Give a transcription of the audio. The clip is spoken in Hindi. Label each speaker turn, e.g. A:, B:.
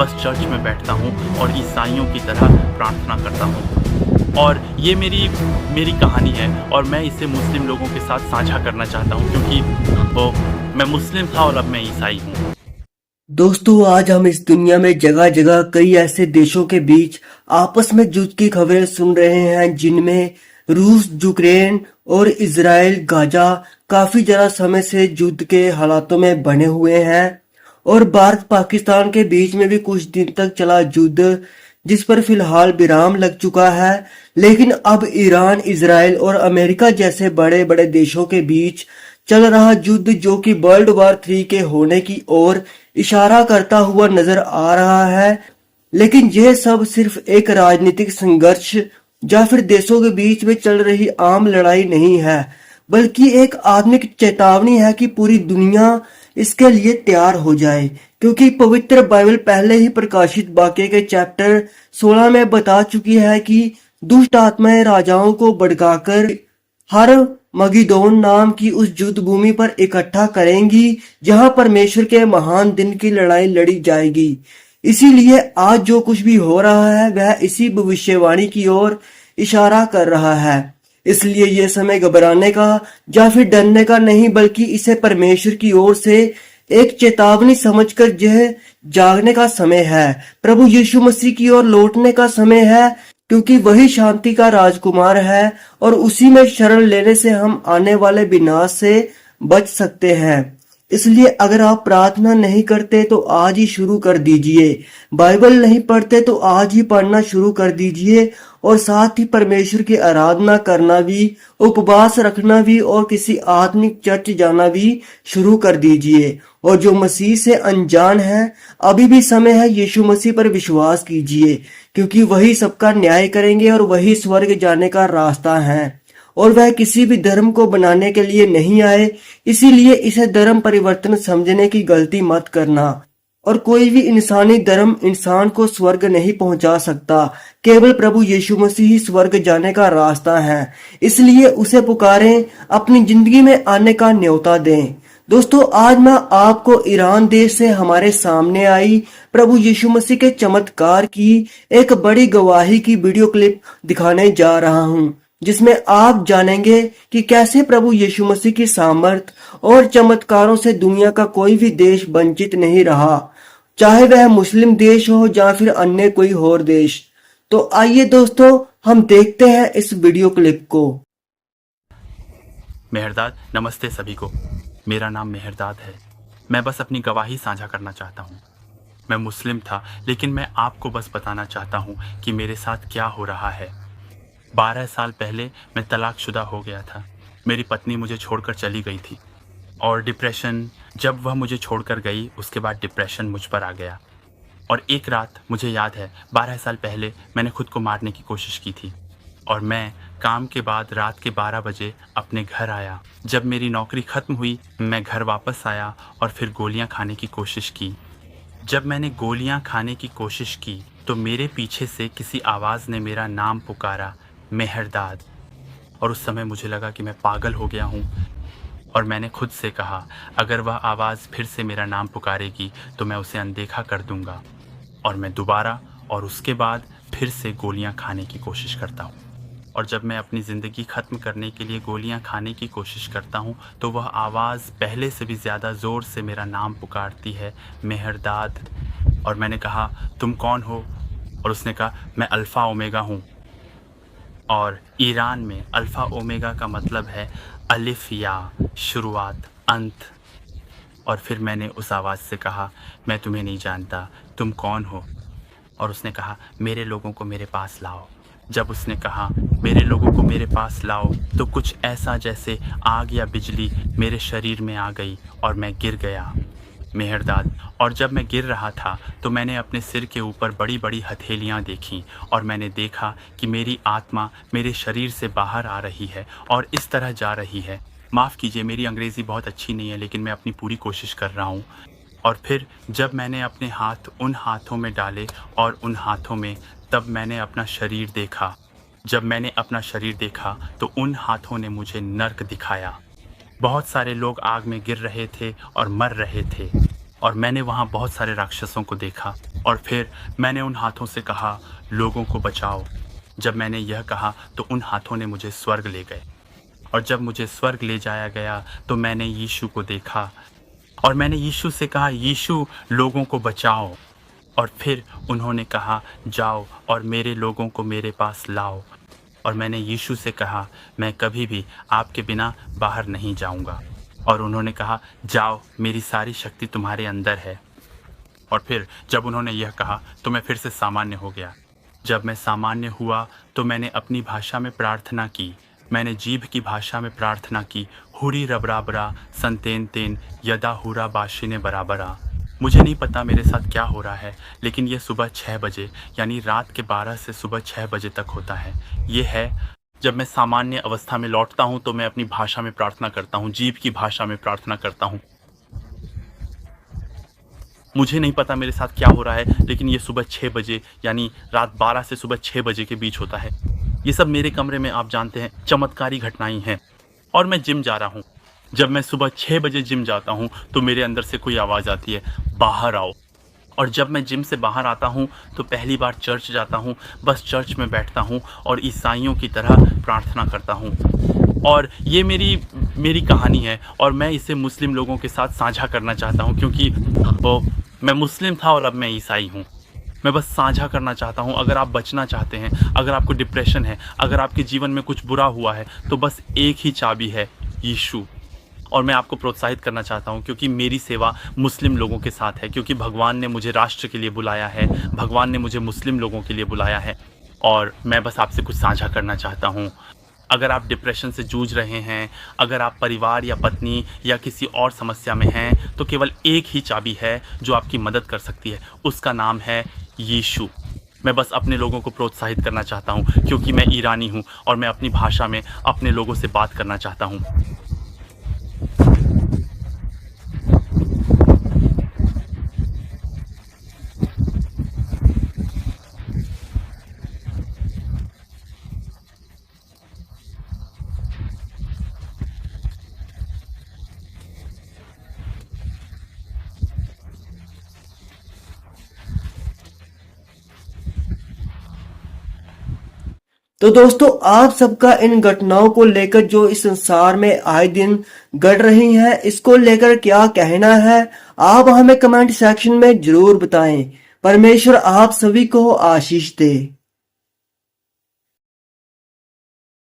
A: बस चर्च में बैठता हूँ और ईसाइयों की तरह प्रार्थना करता हूँ। और ये मेरी कहानी है और मैं इसे मुस्लिम लोगों के साथ साझा करना चाहता हूँ, क्योंकि मैं मुस्लिम था और अब मैं ईसाई हूँ।
B: दोस्तों, आज हम इस दुनिया में जगह जगह कई ऐसे देशों के बीच आपस में युद्ध की खबरें सुन रहे हैं, जिनमें रूस, यूक्रेन और इजराइल गाजा काफी ज्यादा समय से युद्ध के हालातों में बने हुए हैं। और भारत पाकिस्तान के बीच में भी कुछ दिन तक चला युद्ध, जिस पर फिलहाल विराम लग चुका है। लेकिन अब ईरान, इजराइल और अमेरिका जैसे बड़े बड़े देशों के बीच चल रहा युद्ध, जो कि वर्ल्ड वॉर 3 के होने की ओर इशारा करता हुआ नजर आ रहा है। लेकिन यह सब सिर्फ एक राजनीतिक संघर्ष या फिर देशों के बीच में चल रही आम लड़ाई नहीं है, बल्कि एक आत्मिक चेतावनी है कि पूरी दुनिया इसके लिए तैयार हो जाए। क्योंकि पवित्र बाइबल पहले ही प्रकाशित वाक्य के चैप्टर 16 में बता चुकी है कि दुष्ट आत्माएं राजाओं को भड़काकर हर मगिदोन नाम की उस युद्ध भूमि पर इकट्ठा करेंगी, जहां परमेश्वर के महान दिन की लड़ाई लड़ी जाएगी। इसीलिए आज जो कुछ भी हो रहा है वह इसी भविष्यवाणी की ओर इशारा कर रहा है। इसलिए यह समय घबराने का या फिर डरने का नहीं, बल्कि इसे परमेश्वर की ओर से एक चेतावनी समझकर यह जागने का समय है। प्रभु यीशु मसीह की ओर लौटने का समय है, क्योंकि वही शांति का राजकुमार है और उसी में शरण लेने से हम आने वाले विनाश से बच सकते हैं। इसलिए अगर आप प्रार्थना नहीं करते तो आज ही शुरू कर दीजिए, बाइबल नहीं पढ़ते तो आज ही पढ़ना शुरू कर दीजिए, और साथ ही परमेश्वर की आराधना करना भी, उपवास रखना भी और किसी आत्मिक चर्च जाना भी शुरू कर दीजिए। और जो मसीह से अनजान है, अभी भी समय है, यीशु मसीह पर विश्वास कीजिए, क्योंकि वही सबका न्याय करेंगे और वही स्वर्ग जाने का रास्ता है। और वह किसी भी धर्म को बनाने के लिए नहीं आए, इसीलिए इसे धर्म परिवर्तन समझने की गलती मत करना। और कोई भी इंसानी धर्म इंसान को स्वर्ग नहीं पहुंचा सकता, केवल प्रभु यीशु मसीह ही स्वर्ग जाने का रास्ता है। इसलिए उसे पुकारें, अपनी जिंदगी में आने का न्योता दें। दोस्तों, आज मैं आपको ईरान देश से हमारे सामने आई प्रभु यीशु मसीह के चमत्कार की एक बड़ी गवाही की वीडियो क्लिप दिखाने जा रहा हूं, जिसमें आप जानेंगे कि कैसे प्रभु यीशु मसीह की सामर्थ और चमत्कारों से दुनिया का कोई भी देश वंचित नहीं रहा, चाहे वह मुस्लिम देश हो या फिर अन्य कोई और देश। तो आइए दोस्तों, हम देखते हैं इस वीडियो क्लिप को।
A: मेहरदाद, नमस्ते सभी को। मेरा नाम मेहरदाद है। मैं बस अपनी गवाही साझा करना चाहता हूँ। मैं मुस्लिम था, लेकिन मैं आपको बस बताना चाहता हूँ कि मेरे साथ क्या हो रहा है। 12 साल पहले मैं तलाकशुदा हो गया था। मेरी पत्नी मुझे छोड़कर चली गई थी, और डिप्रेशन, जब वह मुझे छोड़कर गई उसके बाद डिप्रेशन मुझ पर आ गया। और एक रात मुझे याद है, 12 साल पहले मैंने खुद को मारने की कोशिश की थी। और मैं काम के बाद रात के 12 बजे अपने घर आया। जब मेरी नौकरी ख़त्म हुई, मैं घर वापस आया और फिर गोलियां खाने की कोशिश की। जब मैंने गोलियां खाने की कोशिश की तो मेरे पीछे से किसी आवाज़ ने मेरा नाम पुकारा, मेहरदाद। और उस समय मुझे लगा कि मैं पागल हो गया हूँ। और मैंने खुद से कहा, अगर वह आवाज़ फिर से मेरा नाम पुकारेगी तो मैं उसे अनदेखा कर दूंगा। और मैं दोबारा और उसके बाद फिर से गोलियां खाने की कोशिश करता हूँ। और जब मैं अपनी ज़िंदगी ख़त्म करने के लिए गोलियां खाने की कोशिश करता हूँ तो वह आवाज़ पहले से भी ज़्यादा ज़ोर से मेरा नाम पुकारती है, मेहरदाद। और मैंने कहा, तुम कौन हो? और उसने कहा, मैं अल्फ़ा ओमेगा हूँ। और ईरान में अल्फ़ा ओमेगा का मतलब है अलिफ, या शुरुआत, अंत। और फिर मैंने उस आवाज़ से कहा, मैं तुम्हें नहीं जानता, तुम कौन हो? और उसने कहा, मेरे लोगों को मेरे पास लाओ। जब उसने कहा, मेरे लोगों को मेरे पास लाओ, तो कुछ ऐसा जैसे आग या बिजली मेरे शरीर में आ गई और मैं गिर गया, मेहरदाद। और जब मैं गिर रहा था तो मैंने अपने सिर के ऊपर बड़ी बड़ी हथेलियाँ देखीं, और मैंने देखा कि मेरी आत्मा मेरे शरीर से बाहर आ रही है और इस तरह जा रही है। माफ़ कीजिए, मेरी अंग्रेज़ी बहुत अच्छी नहीं है, लेकिन मैं अपनी पूरी कोशिश कर रहा हूँ। और फिर जब मैंने अपने हाथ उन हाथों में डाले और उन हाथों में, तब मैंने अपना शरीर देखा। जब मैंने अपना शरीर देखा तो उन हाथों ने मुझे नर्क दिखाया। बहुत सारे लोग आग में गिर रहे थे और मर रहे थे, और मैंने वहाँ बहुत सारे राक्षसों को देखा। और फिर मैंने उन हाथों से कहा, लोगों को बचाओ। जब मैंने यह कहा तो उन हाथों ने मुझे स्वर्ग ले गए। और जब मुझे स्वर्ग ले जाया गया तो मैंने यीशु को देखा और मैंने यीशु से कहा, यीशु लोगों को बचाओ। और फिर उन्होंने कहा, जाओ और मेरे लोगों को मेरे पास लाओ। और मैंने यीशु से कहा, मैं कभी भी आपके बिना बाहर नहीं जाऊंगा। और उन्होंने कहा, जाओ, मेरी सारी शक्ति तुम्हारे अंदर है। और फिर जब उन्होंने यह कहा तो मैं फिर से सामान्य हो गया। जब मैं सामान्य हुआ तो मैंने अपनी भाषा में प्रार्थना की। मैंने जीभ की भाषा में प्रार्थना की, हुरी रबराबरा संतेन तेन यदा हुरा बाशिने बराबरा। मुझे नहीं पता मेरे साथ क्या हो रहा है, लेकिन यह सुबह 6 बजे यानी रात के 12 से सुबह 6 बजे तक होता है। ये है जब मैं सामान्य अवस्था में लौटता हूँ तो मैं अपनी भाषा में प्रार्थना करता हूँ, जीभ की भाषा में प्रार्थना करता हूँ। मुझे नहीं पता मेरे साथ क्या हो रहा है, लेकिन ये सुबह 6 बजे यानी रात 12 से सुबह 6 बजे के बीच होता है। ये सब मेरे कमरे में आप जानते हैं चमत्कारी घटनाएं हैं। और मैं जिम जा रहा हूँ। जब मैं सुबह 6 बजे जिम जाता हूँ तो मेरे अंदर से कोई आवाज़ आती है, बाहर आओ। और जब मैं जिम से बाहर आता हूँ तो पहली बार चर्च जाता हूँ, बस चर्च में बैठता हूँ और ईसाइयों की तरह प्रार्थना करता हूँ। और ये मेरी कहानी है और मैं इसे मुस्लिम लोगों के साथ साझा करना चाहता हूँ, क्योंकि मैं मुस्लिम था और अब मैं ईसाई हूँ। मैं बस साझा करना चाहता हूँ। अगर आप बचना चाहते हैं, अगर आपको डिप्रेशन है, अगर आपके जीवन में कुछ बुरा हुआ है, तो बस एक ही चाबी है, यीशु। और मैं आपको प्रोत्साहित करना चाहता हूँ, क्योंकि मेरी सेवा मुस्लिम लोगों के साथ है, क्योंकि भगवान ने मुझे राष्ट्र के लिए बुलाया है, भगवान ने मुझे मुस्लिम लोगों के लिए बुलाया है। और मैं बस आपसे कुछ साझा करना चाहता हूँ। अगर आप डिप्रेशन से जूझ रहे हैं, अगर आप परिवार या पत्नी या किसी और समस्या में हैं, तो केवल एक ही चाबी है जो आपकी मदद कर सकती है, उसका नाम है यीशु। मैं बस अपने लोगों को प्रोत्साहित करना चाहता हूँ, क्योंकि मैं ईरानी हूँ और मैं अपनी भाषा में अपने लोगों से बात करना चाहता हूँ।
B: तो दोस्तों, आप सबका इन घटनाओं को लेकर जो इस संसार में आए दिन घट रही हैं, इसको लेकर क्या कहना है, आप हमें कमेंट सेक्शन में जरूर बताएं। परमेश्वर आप सभी को आशीष दे।